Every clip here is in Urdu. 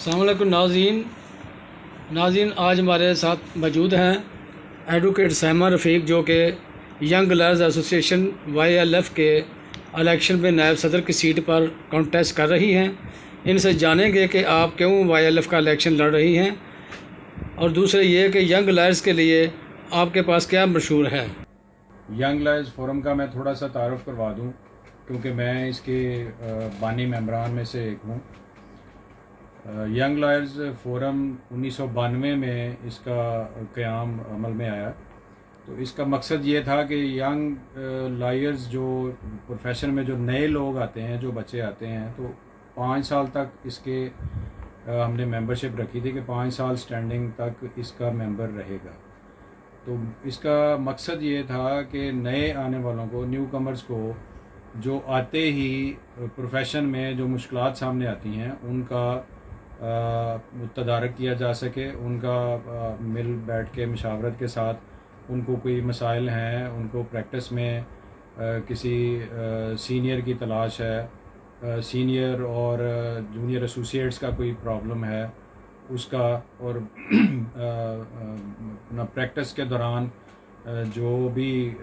السلام علیکم ناظرین آج ہمارے ساتھ موجود ہیں ایڈوکیٹ سائمہ رفیق جو کہ ینگ لائرز ایسوسیشن YLF کے الیکشن میں نائب صدر کی سیٹ پر کانٹیسٹ کر رہی ہیں۔ ان سے جانیں گے کہ آپ کیوں YLF کا الیکشن لڑ رہی ہیں، اور دوسرے یہ کہ ینگ لائرز کے لیے آپ کے پاس کیا مشہور ہے۔ ینگ لائرز فورم کا میں تھوڑا سا تعارف کروا دوں، کیونکہ میں اس کے بانی ممبران میں سے ایک ہوں۔ ینگ لائرز فورم 1992 میں اس کا قیام عمل میں آیا۔ تو اس کا مقصد یہ تھا کہ ینگ لائرز جو پروفیشن میں جو نئے لوگ آتے ہیں، جو بچے آتے ہیں، تو 5 سال تک اس کے ہم نے ممبرشپ رکھی تھی کہ 5 سال سٹینڈنگ تک اس کا ممبر رہے گا۔ تو اس کا مقصد یہ تھا کہ نئے آنے والوں کو، نیو کمرز کو، جو آتے ہی پروفیشن میں جو مشکلات سامنے آتی ہیں ان کا تدارک کیا جا سکے، ان کا مل بیٹھ کے مشاورت کے ساتھ ان کو کوئی مسائل ہیں، ان کو پریکٹس میں کسی سینئر کی تلاش ہے، سینئر اور جونیئر ایسوسیٹس کا کوئی پرابلم ہے اس کا، اور پریکٹس کے دوران جو بھی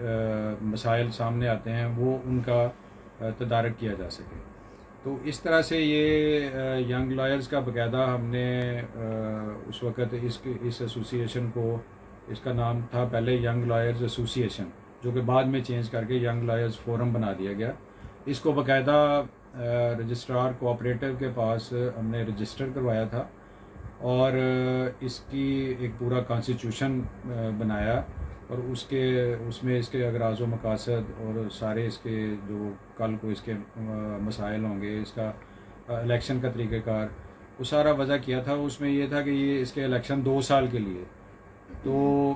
مسائل سامنے آتے ہیں وہ ان کا تدارک کیا جا سکے۔ تو اس طرح سے یہ ینگ لائرز کا باقاعدہ ہم نے اس وقت اس ایسوسیشن کو، اس کا نام تھا پہلے ینگ لائرز ایسوسیشن، جو کہ بعد میں چینج کر کے ینگ لائرز فورم بنا دیا گیا۔ اس کو باقاعدہ رجسٹرار کوآپریٹو کے پاس ہم نے رجسٹر کروایا تھا، اور اس کی ایک پورا کانسٹیٹیوشن بنایا، اور اس میں اس کے اغراض و مقاصد اور سارے اس کے جو کل کو اس کے مسائل ہوں گے، اس کا الیکشن کا طریقہ کار، وہ سارا وضع کیا تھا۔ اس میں یہ تھا کہ یہ اس کے الیکشن 2 سال کے لیے، تو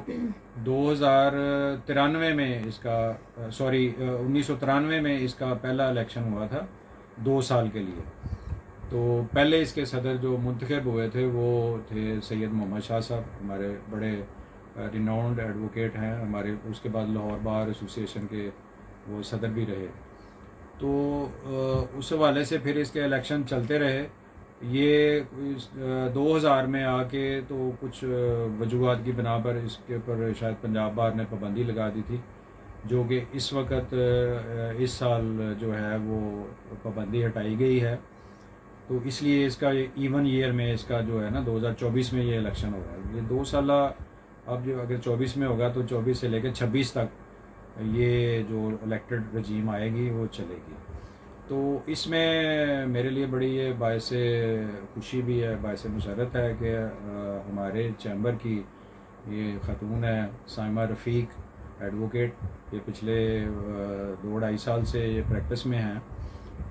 2093 میں اس کا 1993 میں اس کا پہلا الیکشن ہوا تھا 2 سال کے لیے۔ تو پہلے اس کے صدر جو منتخب ہوئے تھے وہ تھے سید محمد شاہ صاحب، ہمارے بڑے ریناؤنڈ ایڈوکیٹ ہیں ہمارے۔ اس کے بعد لاہور بار ایسوسیشن کے وہ صدر بھی رہے۔ تو اس حوالے سے پھر اس کے الیکشن چلتے رہے۔ یہ 2000 میں آ کے تو کچھ وجوہات کی بنا پر اس کے اوپر شاید پنجاب بار نے پابندی لگا دی تھی، جو کہ اس وقت اس سال جو ہے وہ پابندی ہٹائی گئی ہے۔ تو اس لیے اس کا ایون ایئر میں اس کا جو ہے نا 2024 میں یہ الیکشن ہو رہا ہے۔ یہ 2 سالہ، اب جو اگر 24 میں ہوگا تو 24 سے لے کے 26 تک یہ جو الیکٹڈ رجیم آئے گی وہ چلے گی۔ تو اس میں میرے لیے بڑی یہ باعث خوشی بھی ہے، باعث مسرت ہے کہ ہمارے چیمبر کی یہ خاتون ہے سائمہ رفیق ایڈوکیٹ، یہ پچھلے 2-2.5 سال سے یہ پریکٹس میں ہیں۔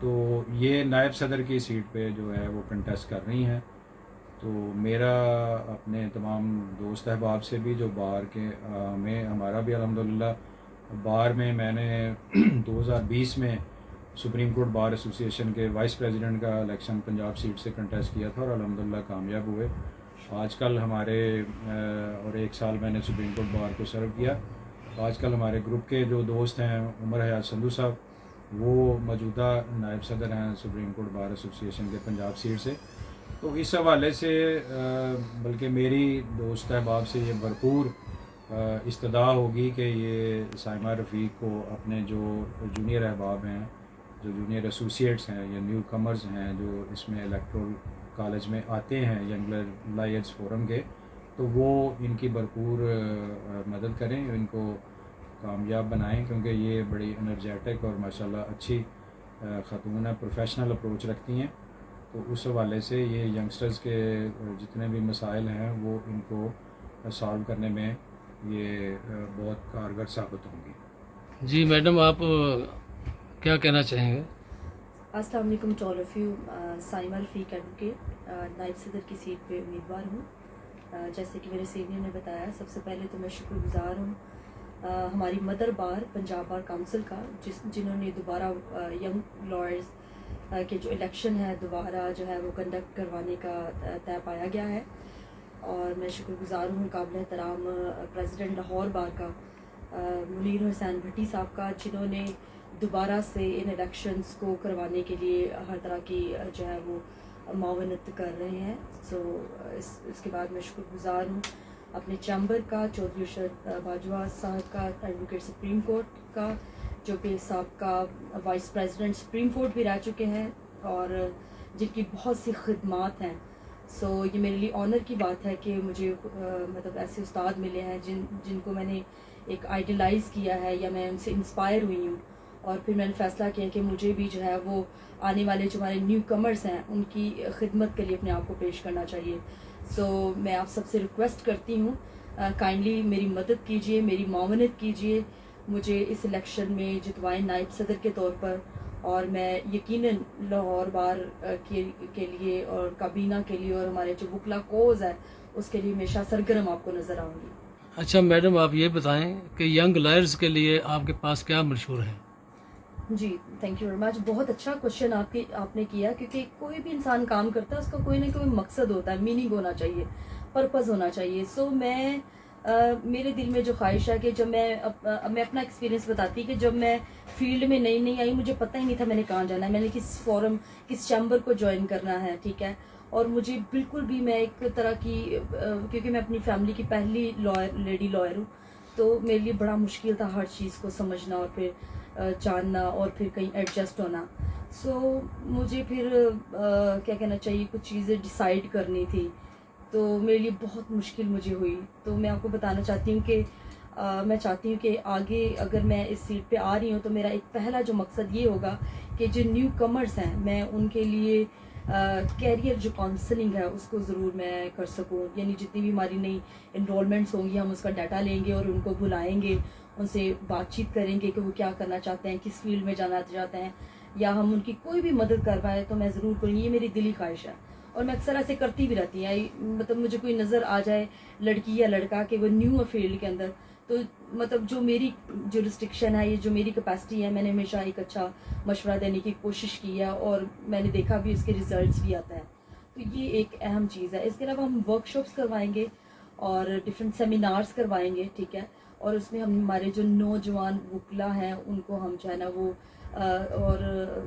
تو یہ نائب صدر کی سیٹ پہ جو ہے وہ کنٹیسٹ کر رہی ہیں۔ تو میرا اپنے تمام دوست احباب سے بھی جو بار کے ہمارا بھی الحمدللہ بار میں نے 2020 میں سپریم کورٹ بار ایسوسیشن کے وائس پریزیڈنٹ کا الیکشن پنجاب سیٹ سے کنٹیسٹ کیا تھا، اور الحمدللہ کامیاب ہوئے۔ آج کل ہمارے اور 1 سال میں نے سپریم کورٹ بار کو سرو کیا۔ آج کل ہمارے گروپ کے جو دوست ہیں عمر حیات سندھو صاحب، وہ موجودہ نائب صدر ہیں سپریم کورٹ بار ایسوسیشن کے پنجاب سیٹ سے۔ تو اس حوالے سے بلکہ میری دوست احباب سے یہ بھرپور استدعا ہوگی کہ یہ سائمہ رفیق کو اپنے جو جونیئر احباب ہیں، جو جونیئر ایسوسیٹس ہیں یا نیو کمرز ہیں جو اس میں الیکٹورل کالج میں آتے ہیں ینگ لائرز فورم کے، تو وہ ان کی بھرپور مدد کریں، ان کو کامیاب بنائیں، کیونکہ یہ بڑی انرجیٹک اور ماشاءاللہ اچھی خاتون ہے، پروفیشنل اپروچ رکھتی ہیں۔ تو اس حوالے سے یہ ینگسٹرز کے جتنے بھی مسائل ہیں وہ ان کو سالو کرنے میں یہ بہت کارگر ثابت ہوں گی۔ جی میڈم، آپ کیا کہنا چاہیں گے؟ السلام علیکم to all of you. Saima Rafiq advocate, نائب صدر کی سیٹ پہ امیدوار ہوں۔ جیسے کہ میرے سینئر نے بتایا، سب سے پہلے تو میں شکر گزار ہوں ہماری مدر بار پنجاب بار کونسل کا، جنہوں نے دوبارہ ینگ لائرز کے جو الیکشن ہے دوبارہ جو ہے وہ کنڈکٹ کروانے کا طے پایا گیا ہے۔ اور میں شکر گزار ہوں قابل احترام پریزیڈنٹ لاہور بار کا منیر حسین بھٹی صاحب کا، جنہوں نے دوبارہ سے ان الیکشنز کو کروانے کے لیے ہر طرح کی جو ہے وہ معاونت کر رہے ہیں. سو اس کے بعد میں شکر گزار ہوں اپنے چیمبر کا، چودھری ارشد باجوہ صاحب کا، ایڈوکیٹ سپریم کورٹ کا، جو کہ سابقہ وائس پریزیڈنٹ سپریم کورٹ بھی رہ چکے ہیں اور جن کی بہت سی خدمات ہیں. سو یہ میرے لیے آنر کی بات ہے کہ مجھے مطلب ایسے استاد ملے ہیں جن کو میں نے ایک آئیڈیلائز کیا ہے یا میں ان سے انسپائر ہوئی ہوں، اور پھر میں نے فیصلہ کیا کہ مجھے بھی جو ہے وہ آنے والے جو ہمارے نیو کمرز ہیں ان کی خدمت کے لیے اپنے آپ کو پیش کرنا چاہیے. سو میں آپ سب سے ریکویسٹ کرتی ہوں کائنڈلی میری مدد کیجئے، میری معاونت کیجئے، مجھے اس الیکشن میں جتوائیں نائب صدر کے طور پر، اور میں یقیناً لاہور بار کے لیے اور کابینہ کے لیے اور ہمارے جو وکلا کوز ہے اس کے لیے ہمیشہ سرگرم آپ کو نظر آؤں گی. اچھا میڈم، آپ یہ بتائیں کہ ینگ لائرز کے لیے آپ کے پاس کیا مشہور ہے؟ جی تھینک یو ویری مچ. بہت اچھا کوشچن آپ نے کیا، کیونکہ کوئی بھی انسان کام کرتا ہے اس کا کوئی نہ کوئی مقصد ہوتا ہے، میننگ ہونا چاہیے، پرپز ہونا چاہیے. سو میں میرے دل میں جو خواہش ہے کہ جب میں اپنا ایکسپیرینس بتاتی کہ جب میں فیلڈ میں نئی آئی مجھے پتہ ہی نہیں تھا میں نے کہاں جانا ہے، میں نے کس فورم کس چیمبر کو جوائن کرنا ہے، ٹھیک ہے. اور مجھے بالکل بھی میں ایک طرح کی کیونکہ میں اپنی فیملی کی پہلی لیڈی لائر ہوں، تو میرے لیے بڑا مشکل تھا ہر چیز کو سمجھنا اور پھر جاننا اور پھر کہیں ایڈجسٹ ہونا. سو مجھے پھر کیا کہنا چاہیے کچھ چیزیں ڈیسائیڈ کرنی تھی، تو میرے لیے بہت مشکل مجھے ہوئی. تو میں آپ کو بتانا چاہتی ہوں کہ میں چاہتی ہوں کہ آگے اگر میں اس سیٹ پہ آ رہی ہوں تو میرا ایک پہلا جو مقصد یہ ہوگا کہ جو نیو کمرز ہیں میں ان کے لیے کیریئر جو کاؤنسلنگ ہے اس کو ضرور میں کر سکوں. یعنی جتنی بھی ہماری نئی انرولمنٹس ہوں گی ہم اس کا ڈیٹا لیں گے اور ان کو بلائیں گے، ان سے بات چیت کریں گے کہ وہ کیا کرنا چاہتے ہیں، کس فیلڈ میں جانا چاہتے ہیں، یا ہم ان کی کوئی بھی مدد کر پائے تو میں ضرور کروں گی. یہ میری دلی خواہش ہے اور میں اکثر ایسے کرتی بھی رہتی ہوں. مطلب مجھے کوئی نظر آ جائے لڑکی یا لڑکا کہ وہ نیو ہے فیلڈ کے اندر، تو مطلب جو میری جو ریسٹرکشن ہے، یہ جو میری کیپیسٹی ہے، میں نے ہمیشہ ایک اچھا مشورہ دینے کی کوشش کی ہے اور میں نے دیکھا بھی اس کے ریزلٹس بھی آتا ہے. تو یہ ایک اہم چیز ہے. اس کے علاوہ ہم ورک شاپس کروائیں گے اور ڈفرینٹ سیمینارز کروائیں گے، ٹھیک ہے. اور اس میں ہم ہمارے جو نوجوان وکلا ہیں ان کو ہم جو ہے نا وہ اور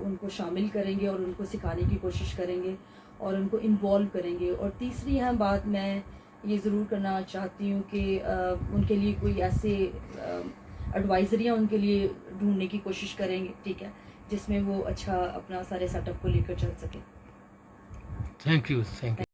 ان کو شامل کریں گے اور ان کو سکھانے کی کوشش کریں گے اور ان کو انوالو کریں گے. اور تیسری اہم بات میں یہ ضرور کرنا چاہتی ہوں کہ ان کے لیے کوئی ایسے ایڈوائزریاں ان کے لیے ڈھونڈنے کی کوشش کریں گے، ٹھیک ہے، جس میں وہ اچھا اپنا سارے سیٹ اپ کو لے کر چل سکیں. Thank you.